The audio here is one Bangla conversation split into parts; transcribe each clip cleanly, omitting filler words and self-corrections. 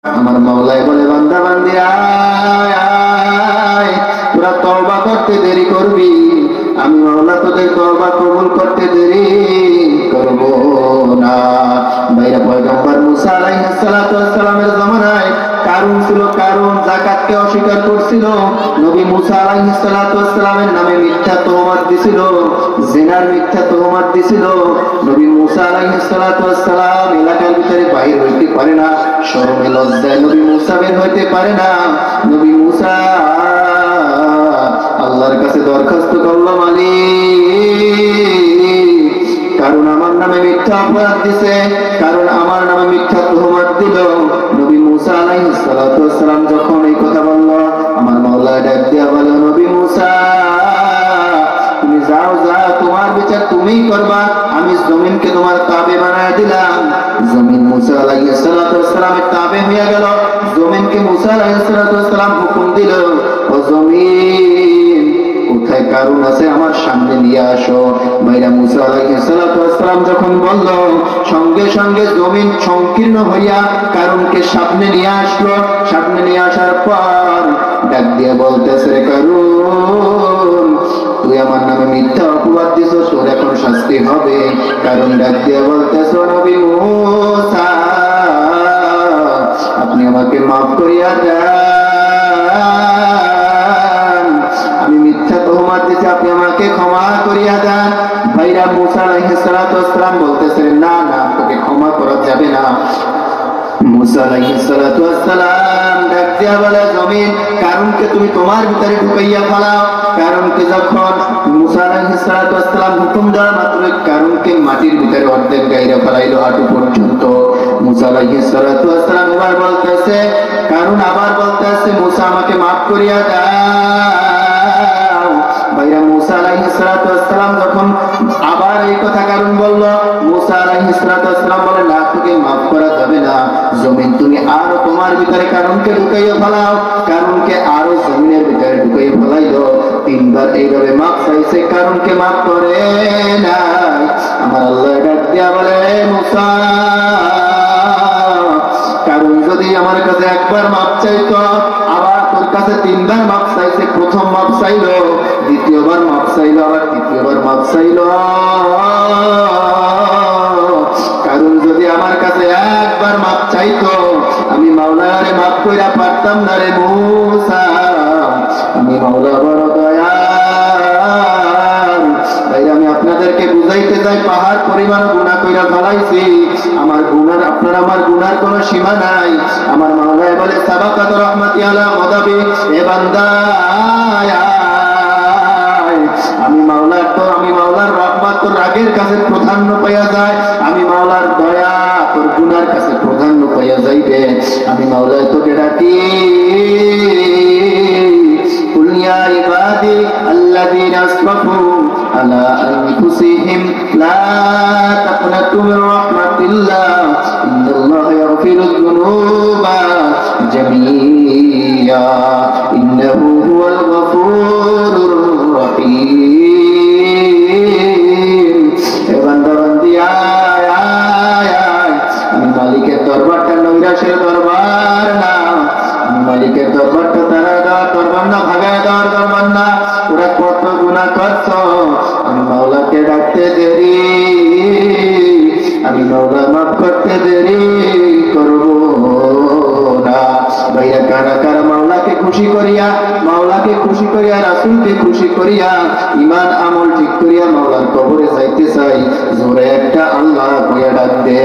আমার মাওলাই বলে বান্দা বান্দি তোরা তওবা করতে দেরি করবি, আমি মাওলা তোদের তওবা কবুল করতে দেরি করব না। ভাইরা পয়গম্বর মুসা আলাইহিস সালাতু ওয়াস সালামের জামানায় কারুন ছিল, কারুন যাকাতকে অস্বীকার করছিল। নবী মুসা আলাইহিস সালাতু ওয়াস সালামের নামে মিথ্যা তহমত দিছিল, জিনার মিথ্যা তহমত দিছিল। নবী মুসা আলাইহিস সালাতু ওয়াস সালাম এলাকার ভিতরে বাইরে হইতে পারে না, শরমে লজ্জায় নবী মুসা বের হইতে পারে না। নবী মুসা আল্লাহর কাছে দরখাস্ত করল, মালিক কারণ আমার নামে মিথ্যা অপরাধ দিছে, কারণ আমার নামে মিথ্যা তহমত দিল। নবী মুসা আলাইহিস সালাতু ওয়াস সালাম যখন এই কথা বলল, আমার মাওলা ডাক দিয়া বলে, নবী মুসা তুমি যাও, যাও, তোমার বিচার তুমিই করবা, আমি জমিনকে তোমার তাবে বানায় দিলাম। জমিন মুসা আলাইহিস সালাতু ওয়াস সালামের তাবে হয়ে গেল। জমিনকে মুসা আলাইহিস সালাতু ওয়াস সালাম হুকুম দিল, ও জমিন কোথায় কারুন আছে আমার সামনে নিয়ে আসো। ভাইরা মুসা আলাইহিস সালাতু ওয়াস সালাম যখন বলল, সঙ্গে সঙ্গে জমিন সংকীর্ণ হইয়া কারুনকে সামনে নিয়ে আসলো। সামনে নিয়ে আসার পর ডাক দিয়ে বলতেছে, কারুন তুই আমার নামে মিথ্যা অপবাদ দিছ, তোর এখন শাস্তি হবে। কারণ ডাক দিয়ে বলতেছো, নবী মুসা আপনি আমাকে মাফ করিয়া দেন, আমি মিথ্যা তহমত দিছি, আপনি আমাকে ক্ষমা করিয়া দেন। ভাইরা মুসা আলাইহিস সালাতু ওয়াস সালাম বলতেছেন, না না, তোকে ক্ষমা করা যাবে না। মুসা আলাইহিস সালাতু ওয়াস সালাম ডাক দিয়া বলে, জমিন কারুনকে তুমি তোমার ভিতরে ঢুকাইয়া ফেলাও। কারুনকে যখন মুসা আলাইহিস সালাতু ওয়াস সালাম হুকুম দেওয়া মাত্র কারুনকে মাটির ভিতরে অর্ধেক গাইরা ফেলাইলো, হাঁটু পর্যন্ত। মুসা আলাইহিস সালাতু ওয়াস সালাম এবার বলতেছে, কারুন আবার বলতেছে, মুসা আমাকে মাফ করিয়া দাও। ভাইরা মুসা আলাইহিস সালাতু ওয়াস সালাম যখন আবার এই কথা কারুন বলল, মুসা আলাইহিস সালাতু ওয়াস সালাম বলে, না, তোকে মাফ করা যাবে না। জমিন তুমি আরো তোমার ভিতরে কারুনকে ঢুকাইয়া ফেলাও। কারুনকে আরো জমিনের ভিতরে ঢুকাইয়া ফেলাইলো। তিনবার এইভাবে মাফ চাইছে, কারুনকে মাফ করে নাই। আমার আল্লাহ ডাক দিয়া বলে, মুসা কারুন যদি আমার কাছে একবার মাফ চাইতো, আবার তোর কাছে তিনবার মাফ চাইছে। প্রথম মাফ চাইলো, দ্বিতীয়বার মাফ চাইলো, আবার তৃতীয়বার মাফ চাইলো। কারণ যদি আমার কাছে একবার মাফ চাইতো, আমি মাওলারে মাফ কইরা পারতাম না রে মুসা। আমি মাওলা বড় দয়াল। তাই আমি আপনাদেরকে বুঝাইতে চাই, পাহাড় পরিমাণ গুনাহ কইরা ফেলাইছি। আমার গুনার, আপনার আমার গুনার কোনো সীমা নাই। আমার মাওলায় বলে, সাবাকাত রাহমাতি আলা গাদাবি, এ বান্দা আমি মাওলার রহমত তোর রাগের কাছে প্রাধান্য পাইয়া যায়, আমি মাওলার দয়া তোর গুনার কাছে প্রাধান্য পাইয়া যাইবে। আমি মাওলায় তোকে ডাকি, কুল ইয়া ইবাদি আল্লাযীনা আসরাফু আলা আনফুসিহিম লা তাকনাতু মির রাহমাতিল্লাহ ইন্নাল্লাহা ইয়াগফিরুয যুনুবা জামিয়া ইন্নাহু হুয়াল গফুরুর রহিম। হে বান্দা বান্দি আয় আয় আয়, আমি মালিকের দরবারটা নৈরাশের দরবার না, আমি মালিকের দরবারটা তারা দেওয়ার দরবার না, ভাগায় দেওয়ার দরবার না। ওরা কত গুনাহ করছ, আমি মাওলাকে ডাকতে দেরি, আমি মাওলা মাফ করতে দেরি করব না। ভাইয়া কারা কারা মাওলাকে খুশি করিয়া, মাওলাকে খুশি করিয়া, রাসূলকে খুশি করিয়া, ঈমান আমল ঠিক করিয়া মাওলার কবরে যাইতে চাই? জোরে একটা আল্লাহ কইয়া ডাক দে,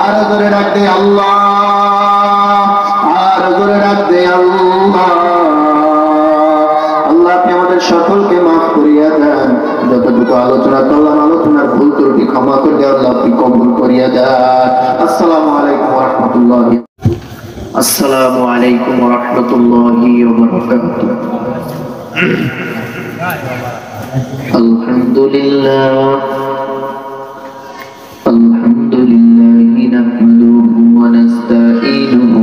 আর জোরে ডাক দে আল্লাহ, আর জোরে ডাক দে আল্লাহ। আল্লাহ আপনি আমাদের সকলকে মাফ করিয়া দেন। যতটুকু আলোচনা করলাম, আলোচনার ভুল ত্রুটি ক্ষমা করে দেন, আল্লাহ আপনি কবুল করিয়া দেন। আসসালামু আলাইকুম ওয়া রাহমাতুল্লাহি। আসসালামু আলাইকুম ওয়া রাহমাতুল্লাহি ওয়া বারাকাতুহু। আলহামদুলিল্লাহ নাহমাদুহু ওয়া নাস্তাঈনুহু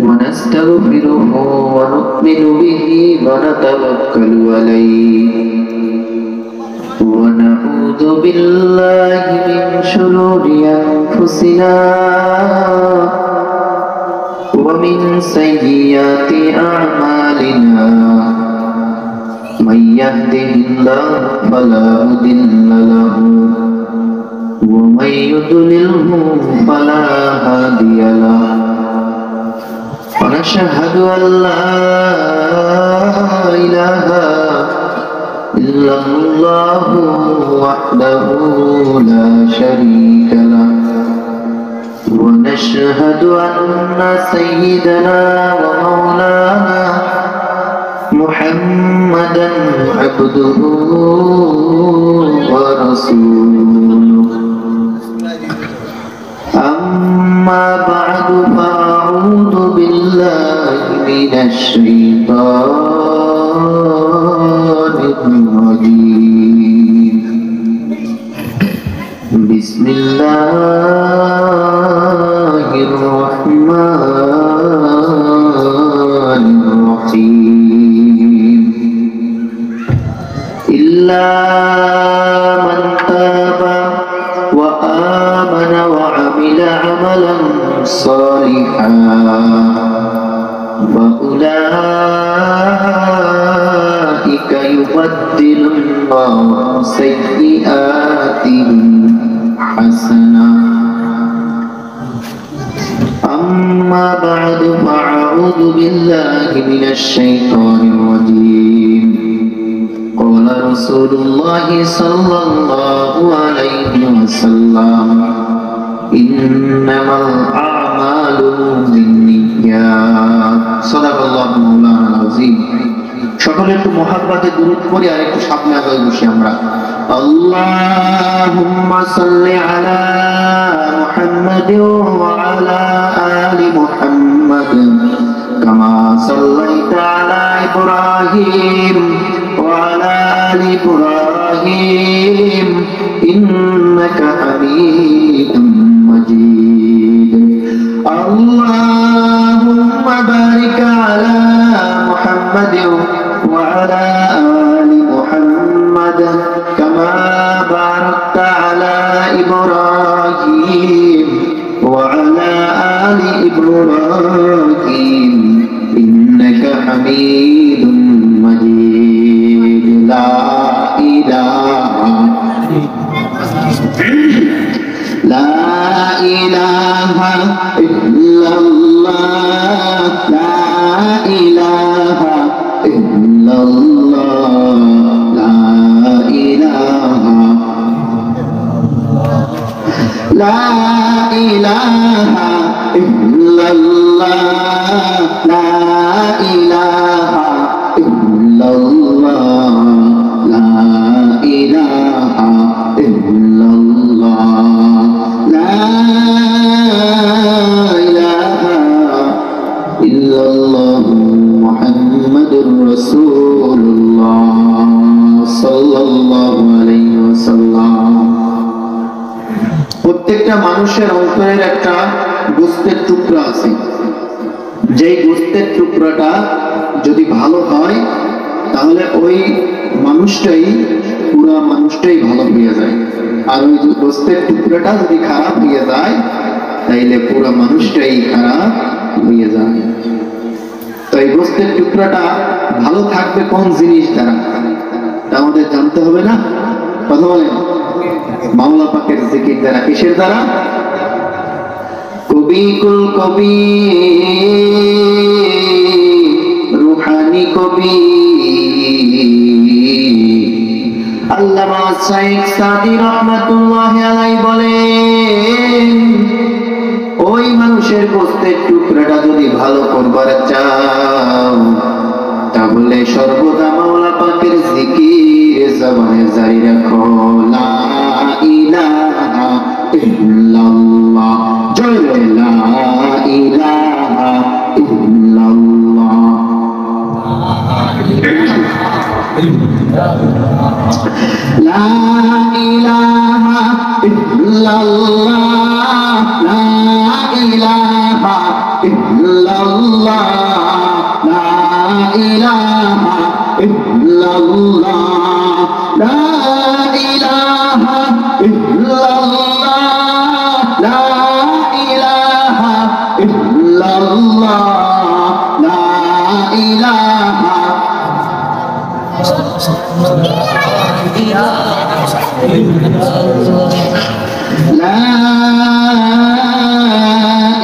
ওয়া নাস্তাগফিরুহু ওয়া নু'মিনু বিহি ওয়া নাতাওয়াক্কালু আলাইহি ওয়া নাউযু বিল্লাহি মিন শুরুরি আনফুসিনা ومن سيئات أعمالنا من يهده الله فلا مضل له ومن يضلله فلا هادي له ونشهد أن لا إله إلا الله وحده لا شريك له ونشهد أن سيدنا ومولانا محمدا عبده ورسوله أما بعد فأعوذ بالله من الشيطان الرجيم بسم الله الرحمن الرحيم إلا من تاب وآمن وعمل عملا صالحا فأولئك يبدل الله سيئاتهم حسنا أما بعد فأعوذ بالله من الشيطان الرجيم قال رسول الله صلى الله عليه وسلم إنما الأعمال بالنيات صدق الله مولانا العظيم সকলে একটু মুহাব্বতে দুরূদ পড়ি আর একটু সামনে আগাই বসি আমরা আল্লাহুম্মা সাল্লি আলা মুহাম্মাদ ওয়া আলা আলি মুহাম্মাদ কামা সাল্লাইতা আলা ইব্রাহিম ওয়া আলা আলি ইব্রাহিম ইন্নাকা হামিদুম মাজিদ আল্লাহুম্মা বারিক আলা মুহাম্মাদ وعلى آل محمد كما باركت على إبراهيم وعلى آل إبراهيم إنك حميد مجيد لا إله إلا الله لا إله إلا الله لا إله لا إله إلا الله لا إله إلا الله لا إله إلا الله لا إله إلا الله محمد رسول الله صلى الله عليه وسلم প্রত্যেকটা মানুষের অন্তরের একটা গোশতের টুকরা আছে যেই গোশতের টুকরাটা যদি ভালো হয় তাহলে ওই মানুষটাই পুরো মানুষটাই ভালো হয়ে যায় আর ওই গোশতের টুকরাটা যদি খারাপ হয়ে যায় তাইলে পুরো মানুষটাই খারাপ হয়ে যায় তো এই গোশতের টুকরাটা ভালো থাকবে কোন জিনিস দ্বারা তা আমাদের জানতে হবে না কথা বলেন মাওলা পাকের জিকির দ্বারা কিসের দ্বারা কবি কুল কবি রূহানি কবি আল্লামা শাইখ সাদি রাহমাতুল্লাহি আলাইহি বলেন ওই মানুষের গোশতের টুকরাটা যদি ভালো করবার চাও তাহলে সর্বদা মাওলা পাকের জিকির জবানে জারি রাখো লা ইলাহা ইল্লাল্লাহ জয় লা ইলাহা ইল্লাল্লাহ লা ইলাহা ইল্লাল্লাহ লা ইলাহা ইল্লাল্লাহ লা ইলাহা ইল্লাল্লাহ লা ইলাহা ইল্লাল্লাহ লা ইলাহা ইল্লাল্লাহ লা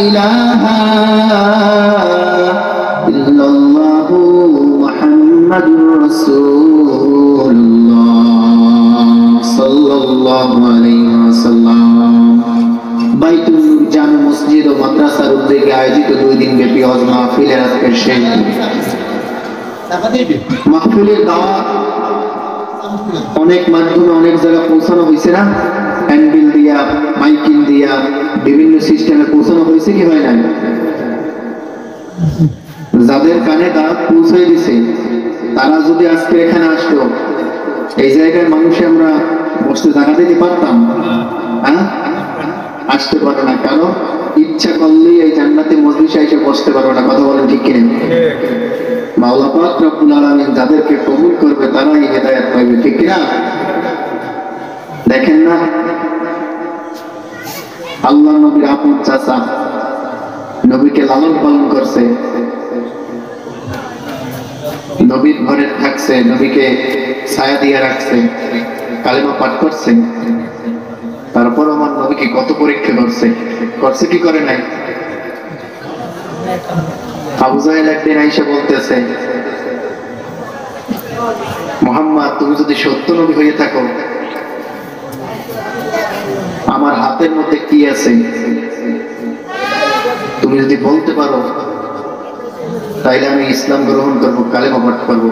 ইলাহা ইল্লাল্লাহু মুহাম্মাদুর রাসূলুল্লাহ সাল্লাল্লাহু আলাইহি ওয়াসাল্লাম। বাইতুল নূর জামে মসজিদ ও মাদ্রাসার উদ্যোগে আয়োজিত 2 দিন ব্যাপী হজ মাহফিলের আজকের শেষ দিন। মাহফিলের দাওয়াত অনেক মাধ্যমে অনেক জায়গা পৌঁছানো হয়েছে না, হ্যান্ডবিল দিয়া মাইকিং দিয়া বিভিন্ন সিস্টেমে পৌঁছানো হয়েছে কি হয় না? যাদের কানে দাওয়াত পৌঁছে দিছে তারা যদি আজকে এখানে আসতো, এই জায়গায় মানুষে আমরা বসতে জায়গা দিতে পারতাম? হ্যাঁ, আসতে পারে না। কারণ ইচ্ছা করলেই এই জান্নাতে মজলিসে এসে বসতে পারবে না। কথা বলেন ঠিক কিনা? মাওলা পাক রব্বুল আলামিন যাদেরকে কবুল করবে তারাই হেদায়েত পাবে, ঠিক কিনা? দেখেন না, আল্লাহ নবীর আপন চাচা নবীকে লালন পালন করছে, নবীর ঘরে থাকছে, নবীকে ছায়া দিয়ে রাখছে, কালেমা পাঠ করছে, তারপর আমার নবীকে কত পরীক্ষা করছে, করছে কি করে নাই? আবু জাহেল একদিন আইসা বলতেছে, মুহাম্মদ তুমি যদি সত্য নবী হয়ে থাকো, আমার হাতের মধ্যে কি আছে তুমি যদি বলতে পারো তাইলে আমি ইসলাম গ্রহণ করবো, কালেমা পাঠ করবো।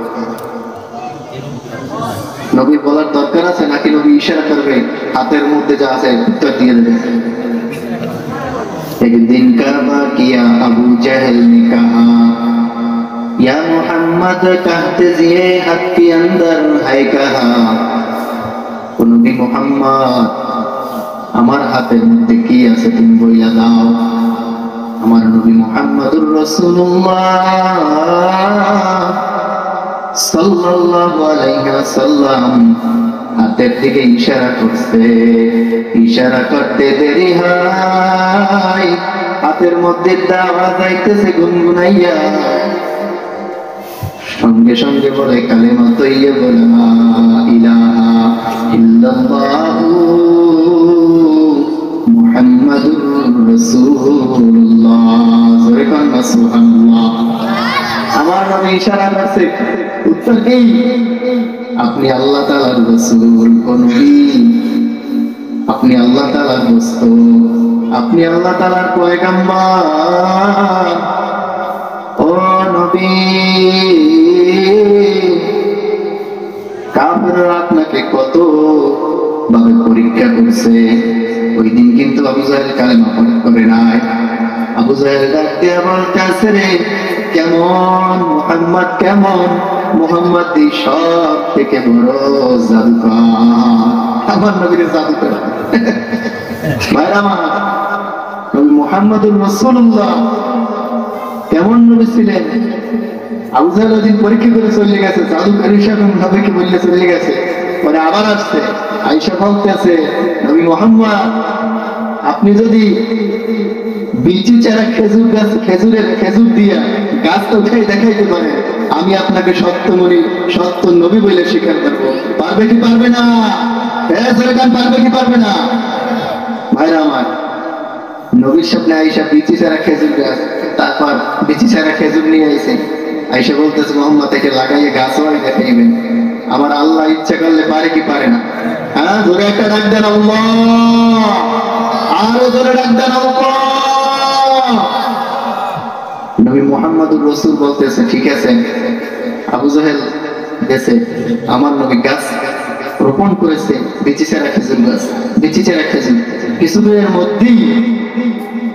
নবী বলার দরকার আছে নাকি নবী ইশারা করবে, হাতের মধ্যে যা আছে উত্তর দিয়ে দেবে? एक दिन काबा किया अबू जहल ने कहा या मोहम्मद कहते ये हक के अंदर है कहा, नबी मोहम्मद আমার হাতের মধ্যে কি আছে তুমি বইলা দাও। আমার নবী মুহাম্মদুর রাসূলুল্লাহ সাল্লাল্লাহু আলাইহি ওয়াসাল্লাম হাতের দিকে ইশারা করছে, ইশারা করতে দেরি হয়, হাতের মধ্যে আওয়াজ আইতেছে গুনগুনাইয়া, সঙ্গে সঙ্গে বলে কালেমা তাইয়্যিবা লা ইলাহা ইল্লাল্লাহু মুহাম্মাদুর রাসূলুল্লাহ। জোরে কান্না সুবহানাল্লাহ। আমার নবী ইশারা করছে, উত্তর কি? আপনি আল্লাহ তাআলার রাসূল ও নবী, আপনি আল্লাহ তাআলার দোস্ত, আপনি আল্লাহ তাআলার পয়গম্বর। ও নবী, কাফেররা আপনাকে কত ভাবে পরীক্ষা করছে, ওই দিন কিন্তু আবু জাহেল কালেমা পাঠ করে নাই। আবু জাহেল ডাক দিয়ে বলতেছে, রে কেমন মুহাম্মদ, কেমন মুহাম্মদ সব থেকে বড় জাদুকর, আমার নবীর জাদুকর। ভাইরা আমার, নবী মুহাম্মদুর রাসূলুল্লাহ কেমন নবী ছিলেন? আবু জাহেল ওই দিন পরীক্ষা করে চলে গেছে, জাদুকর হিসাবে নবীকে বললে চলে গেছে, পরে আবার আসছে, আয়েশা বলতেছে, নবী মুহাম্মদ আপনি যদি বিচি চারা খেজুর গাছ, খেজুর দিয়া গাছটা উঠাই দেখাইতে পারে, আমি আপনাকে সত্যমণি সত্য নবী বলে স্বীকার করবো। পারবে কি পারবে না? পারবে কি পারবে না? ভাইরা আমার, নবীর সামনে আয়েশা বিচি চারা খেজুর গাছ, তারপর বিচি চারা খেজুর নিয়ে আইছে, আয়েশা বলতেছে মুহাম্মদ একে লাগাইয়ে গাছ ওয়াই দেখাইবেন। আমার আল্লাহ ইচ্ছা করলে পারে কি পারে না? হ্যাঁ, জোরে একটা ডাক দেন আল্লাহ, আরো জোরে ডাক দেন আল্লাহ। নবী মুহাম্মদুর রাসূল বলতেছে, ঠিক আছে, আবু জাহেল গেছে, আমার নবী গাছ রোপণ করেছে, বিচি চারা খেজুর গাছ, বিচি চারা খেজুর, কিছু দূরের মধ্যেই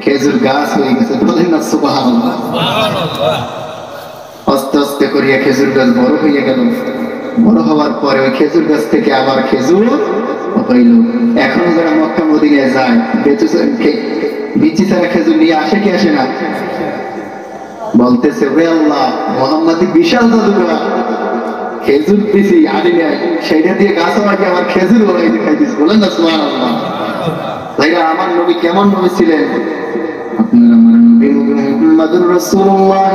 খেজুর গাছ হয়ে গেছে। বলেন না সুবহানাল্লাহ। আস্তে আস্তে করিয়া খেজুর গাছ বড় হয়ে গেল, বড় হওয়ার পরে ওই খেজুর গাছ থেকে আবার খেজুর হইল। এখন যারা মক্কা মদিনায় যায় বিচি ছাড়া খেজুর নিয়ে আসে কি আসে না? বলতেছে, ওরে আল্লাহ, মুহাম্মদ বিশাল জাদুকর, খেজুর দিছি আনি নাই, সেটা দিয়ে গাছ আমাকে আমার খেজুর ওরাই দেখাই দিচ্ছে। বলেন না সুবহানাল্লাহ। ভাইরা, আমার নবী কেমন নবী ছিলেন? আপনারা আমার নবী মুহাম্মদুর রাসূলুল্লাহ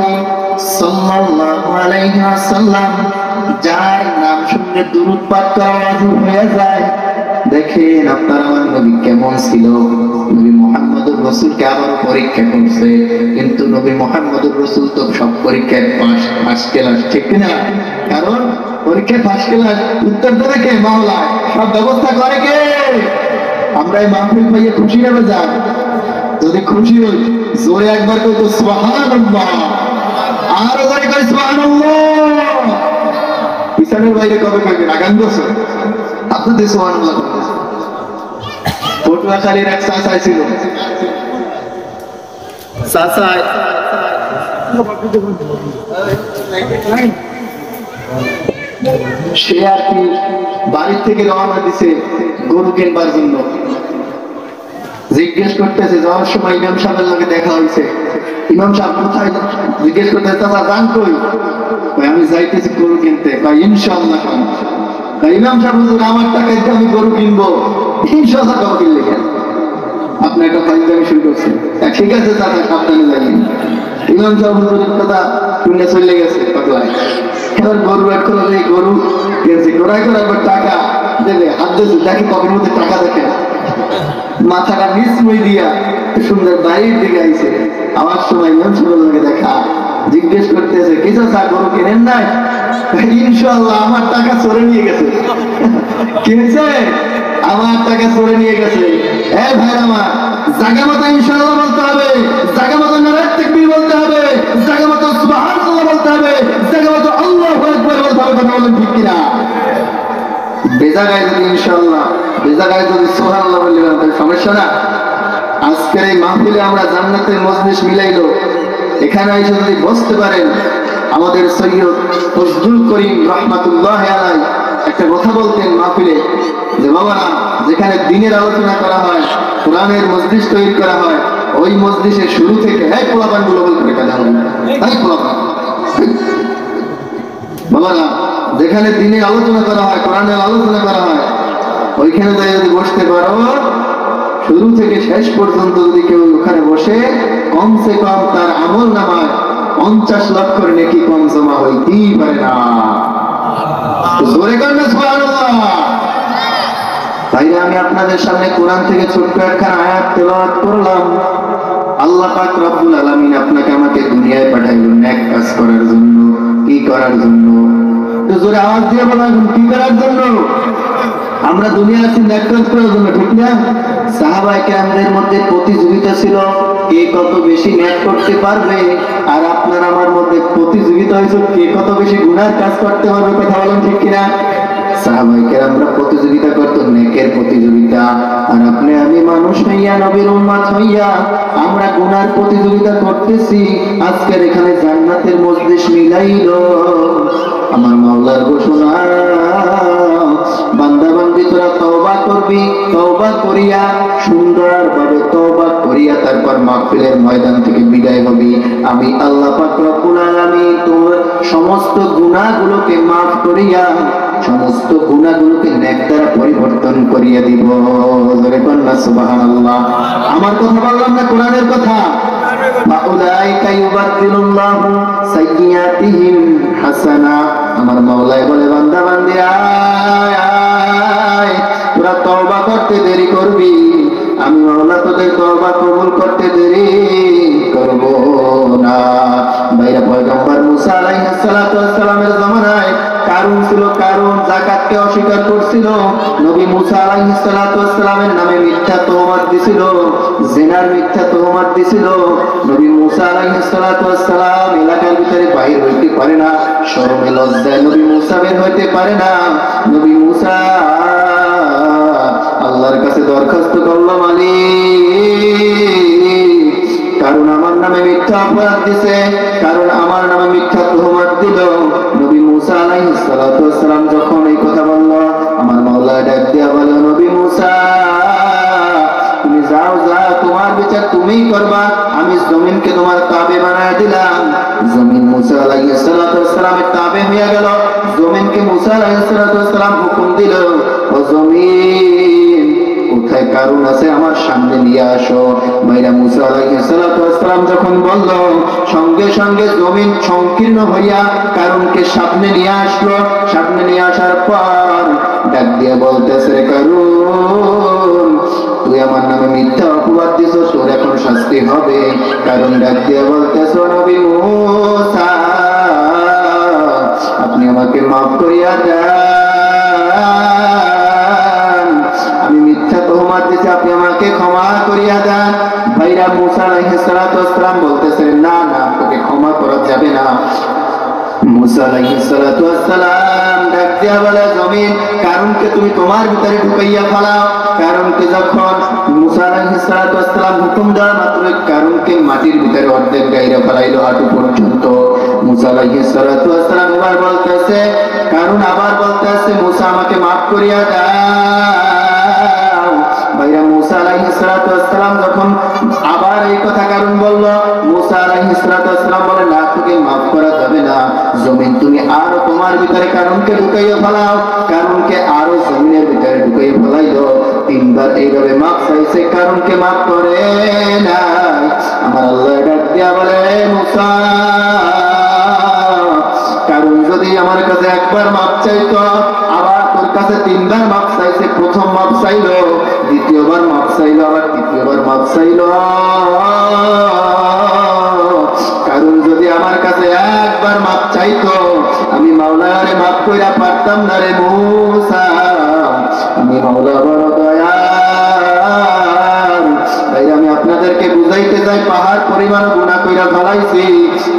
সাল্লাল্লাহু আলাইহি ওয়াসাল্লাম যার নাম শুনলে দুরূদ পাঠ করা ওয়াজিব হয়ে যায়, দেখেন আপনার আমার নবী কেমন ছিল। নবী মুহাম্মদুর রাসূলকে আবার পরীক্ষা করছে, কিন্তু নবী মুহাম্মদুর রাসূল তো সব পরীক্ষায় পাস, ফার্স্ট ক্লাস, ঠিক না? কারণ পরীক্ষায় ফার্স্ট ক্লাস, উত্তর দেবে কে? মাওলা। সব ব্যবস্থা করে কে? আমরা এই মাহফিল পাইয়ে খুশি হবে যান। যদি খুশি হই জোরে একবার কই তো সুবহানাল্লাহ, আর জোরে কই সুবহানাল্লাহ। পিছনের বাইরে কবে কইবেন? আগামী বছর আপনাদের সুবহানাল্লাহ। পটুয়াখালীর এক চাচা ছিল, চাচা সে আর কি বাড়ির থেকে রওনা দিছে গরু কিনবার জন্য। জিজ্ঞেস করতেছে, যাওয়ার সময় ইমাম সাহেবের লগে দেখা হয়েছে। ইমাম সাহেব কোথায়? জিজ্ঞেস করতেছে, চাচা যান কই? আমি যাইতেছি গরু কিনতে। ইনশাআল্লাহ। ইমাম সাহেব হুজুর আমার টাকায় আমি গরু কিনবো, ইনশাআল্লাহ গরু কিনলে কেন? আপনি একটা ফাইজলামি শুরু করছেন। ঠিক আছে চাচা, সাবধানে যাবেন। ইমাম সাহেব হুজুরের কথা শুনে চলে গেছে পাগলায়। এবার গরু এক করে গরু কিনছে, গোড়ায় করে একবার টাকা দেবে, হাত দিয়েছে, দেখে পকেটের মধ্যে টাকা দেখে, মাথাটা নিচময় দিয়া সুন্দর বাড়ির দিকে আইছে। আমার সময় ইমাম সাহেবের লগে দেখা, জিজ্ঞেস করতেছে, কিছু চা গরু কেনেন নাই? ইনশাআল্লাহ আমার টাকা চোরে নিয়ে গেছে। কিনেছে? আমার টাকা চোরে নিয়ে গেছে। হ্যাঁ ভাই আমার, জায়গা মতো ইনশাআল্লাহ বলতে হবে, জায়গা মতো নারায়ে তাকবীর বলতে হবে, জায়গা মতো সুবহানাল্লাহ বলতে হবে, জায়গা মতো আল্লাহু আকবার বলতে হবে। কথা বলেন ঠিক কিনা? বেজাগায় যদি ইনশাআল্লাহ, বেজাগায় যদি সুবহানাল্লাহ বললে সমস্যা না। আজকের এই মাহফিলে আমরা জান্নাতের মজলিস মিলাইলো। এখানে এসে যদি বসতে পারেন, আমাদের সৈয়দ ফজলুল করিম রাহমাতুল্লাহ আলাইহি একটা কথা বলতেন মাহফিলে, যে বাবারা, যেখানে দ্বীনের আলোচনা করা হয়, কোরআনের মজলিস তৈরি করা হয়, ওই মজলিসের শুরু থেকে এই পোলাপানগুলো বলতে কাজা হবে। তাই পোলাপান বাবারা, যেখানে দ্বীনের আলোচনা করা হয়, কোরআনের আলোচনা করা হয়, ওইখানে যাই যদি বসতে পারো, শুরু থেকে শেষ পর্যন্ত যদি কেউ ওখানে বসে, কমসে কম তার আমল নামায় 50 লক্ষের নেকি কম জমা হইতেই পারে না। জোরে করেন সুবহানাল্লাহ। তাই আমি আপনাদের সামনে কোরআন থেকে ছোট্ট একখানা আয়াত তেলাওয়াত করলাম। আল্লাহ পাক রব্বুল আলামিন আপনাকে আমাকে দুনিয়ায় পাঠাইলেন নেক কাজ করার জন্য। কি করার জন্য? তো জোরে আওয়াজ দিয়ে বলেন, কি করার জন্য? আমরা দুনিয়া আছি নেক কাজ করার জন্য, ঠিক না? সাহাবায়ে কেরামদের মধ্যে প্রতিযোগিতা ছিল, কে কত বেশি নেক করতে পারবে। আর আপনার আমার মধ্যে প্রতিযোগিতা হয়েছে, কে কত বেশি গুনার কাজ করতে পারবে। কথা বলেন ঠিক কিনা? সাহাবায়ে কেরামরা প্রতিযোগিতা করতো, নেকের প্রতিযোগিতা। আর আপনি আমি মানুষ হইয়া, নবীর উম্মত হইয়া আমরা গুনার প্রতিযোগিতা করতেছি। আজকের এখানে জান্নাতের মজলিস মিলাইলো। আমার মাওলার ঘোষণা, বান্দা বান্দি তোরা তওবা করবি, তওবা করিয়া সুন্দরভাবে তওবা করিয়া তারপর মাহফিলের ময়দান থেকে বিদায় হবি। আমি আল্লাহ পাক রব্বুল আলামিন তোর সমস্ত গুনাহগুলোকে maaf করিয়া, সমস্ত গুনাহগুলোকে নেক দ্বারা পরিবর্তন করিয়া দিব। জোরে বলেন না সুবহানাল্লাহ। আমার কথা বললাম না, কোরআনের কথা। ফাউলাইকা ইউবাদদিলুল্লাহু সাইয়্যাতিহিম হাসানা। আমার মাওলাই বলে, বান্দা বান্দি আয় আয়, তোরা তওবা করতে দেরি করবি, আমি মাওলা তোদের তওবা কবুল করতে দেরি করব না। ভাইরা, পয়গম্বর মুসা আলাইহিস সালাতু ওয়াস সালামের জামানায় কারুন ছিল, কারুন যাকাতকে অস্বীকার করছিল। নবী মুসা আলাইহিস সালাতু ওয়াস সালামের নামে মিথ্যা তহমত দিছিল, জিনার মিথ্যা তহমত দিছিল। নবী মুসা আলাইহিস সালাতু ওয়াস সালাম এলাকার ভিতরে বাইর হইতে পারে না, শরমে লজ্জায় নবী মুসা বের হইতে পারে না। নবী মুসা আল্লাহর কাছে দরখাস্ত করলো, মালিক, কারণ আমার নামে মিথ্যা অপরাধ দিছে, কারণ আমার নামে মিথ্যা তহমত দিল। নবী মুসা আলাইহিস সালাতু ওয়াস সালাম যখন এই কথা বলল, আমার মাওলা ডাক দিয়া বলে, নবী মুসা, তুমি যাও, যাও, তোমার বিচার তুমিই করবা। আমি জমিনকে তোমার তাবে বানায় দিলাম। জমিন মুসা আলাইহিস সালাতু ওয়াস সালামের তাবে হয়ে গেল। জমিনকে মুসা আলাইহিস সালাতু ওয়াস সালাম হুকুম দিল, ও জমিন, যেখানে কারুন আছে আমার সামনে নিয়ে আসো। ভাইরা মুসা আলাইহিস সালাতু ওয়াস সালাম যখন বলল, সঙ্গে সঙ্গে জমিন সংকীর্ণ হইয়া কারুনকে সামনে নিয়ে আসলো। সামনে নিয়ে আসার পর ডাক দিয়ে বলতেছে, কারুন তুই আমার নামে মিথ্যা অপবাদ দিছ, তোর এখন শাস্তি হবে। কারণ ডাক দিয়ে বলতেছ, নবী মুসা আপনি আমাকে মাফ করিয়া দেন, আমি মিথ্যা তহমত দিছি, আপনি আমাকে ক্ষমা করিয়া দেন। ভাইরা মুসা আলাইহিস সালাতু ওয়াস সালাম বলতেছেন, না না তোকে ক্ষমা করা যাবে না। মুসা আলাইহিস সালাতু ওয়াস সালাম ডাক দিয়া বলে, জমিন কারুনকে তুমি তোমার ভিতরে ঢুকাইয়া ফেলাও। কারুনকে যখন মুসা আলাইহিস সালাতু ওয়াস সালাম হুকুম দেওয়া মাত্র কারুনকে মাটির ভিতরে অর্ধেক গাইরা ফেলাইলো হাঁটু পর্যন্ত। মুসা আলাইহিস সালাতু ওয়াস সালাম এবার বলতেছে, কারুন আবার বলতেছে, মুসা আমাকে মাফ করিয়া দাও। ভাইরা মুসা আলাইহিস সালাতু ওয়াস সালাম যখন আবার এই কথা কারুন বলল, মুসা আলাইহিস সালাতু ওয়াস সালাম বলে, না তোকে মাফ করা যাবে না। জমিন তুমি আরো তোমার ভিতরে কারুনকে ঢুকাইয়া ফেলাও। কারুনকে আরো জমিনের ভিতরে ঢুকাইয়া ফেলাইলো। তিনবার এইভাবে মাফ চাইছে, কারুনকে মাফ করে না। আমার আল্লাহ ডাক দিয়া বলে, মুসা কারুন যদি আমার কাছে একবার মাফ চাইতো, আবার তোর কাছে তিনবার মাফ চাইছে। প্রথম মাফ চাইলো, দ্বিতীয়বার মাফ চাইলো, আবার তৃতীয়বার মাফ চাইলো। কারণ যদি আমার কাছে একবার মাফ চাইতো, আমি মাওলারে মাফ কইরা পারতাম না রে মুসা। আমি মাওলা বড় দয়াল। তাই আমি আপনাদেরকে বুঝাইতে চাই, পাহাড় পরিমাণ গুনাহ কইরা ফেলাইছি।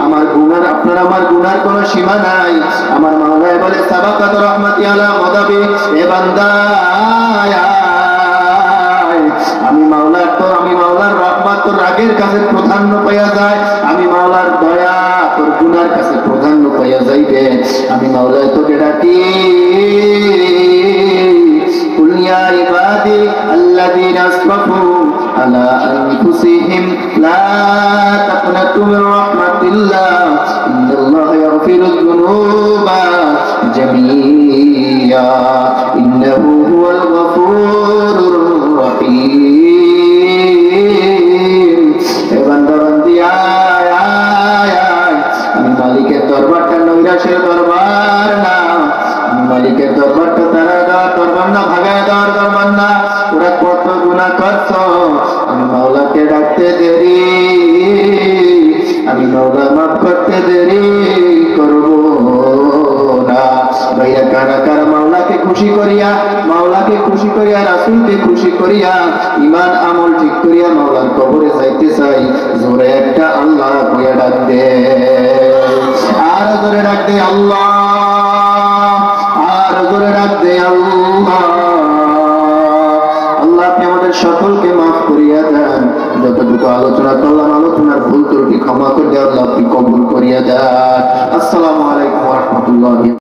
আমার গুনার, আপনার আমার গুনার কোনো সীমা নাই। আমার মাওলায় বলে, সাবাকাত রাহমাতি আলা গাদাবি, এ বান্দা আমি মাওলার রহমত তোর রাগের কাছে প্রাধান্য পাইয়া যায়। আমি মাওলার দয়া তোর গুনার কাছে প্রাধান্য পাইয়া যাইবে। আমি মাওলায় তোকে ডাকি, কুল ইয়া ইবাদি আল্লাযীনা আসরাফু আলা আনফুসিহিম লা তাকনাতু মির রাহমাতিল্লাহ ইন্নাল্লাহা ইয়াগফিরুয যুনুবা জামিয়া ইন্নাহু হুয়াল গফুরুর রহিম। এ বান্দা বান্দি আয় আয় আয়, আমি মালিকের দরবারটা নৈরাশের দরবার না। আমি মালিকের দরবারটা তারা দেওয়ার দরবার না, ভাগায় দেওয়ার দরবার না। ওরা কত গুনাহ করছ, আমি মাওলাকে ডাকতে দেরি, আমি মাওলা মাফ করতে দেরি করব না। ভাইয়া কারা কারা মাওলাকে খুশি করিয়া রাসূলকে খুশি করিয়া ঈমান আমল ঠিক করিয়া মাওলার কবরে যাইতে চাই, জোরে একটা আল্লাহ কইয়া ডাক দে, আর জোরে ডাক দে আল্লাহ, আর জোরে ডাক দে আল্লাহ। আল্লাহ আপনি আমাদের সকলকে মাফ করিয়া দেন। যতটুকু আলোচনা করলাম, আলোচনার ভুল ত্রুটি ক্ষমা করে দেন। আল্লাহ আপনি কবুল করিয়া দেন। আসসালামু আলাইকুম ওয়া রাহমাতুল্লাহি।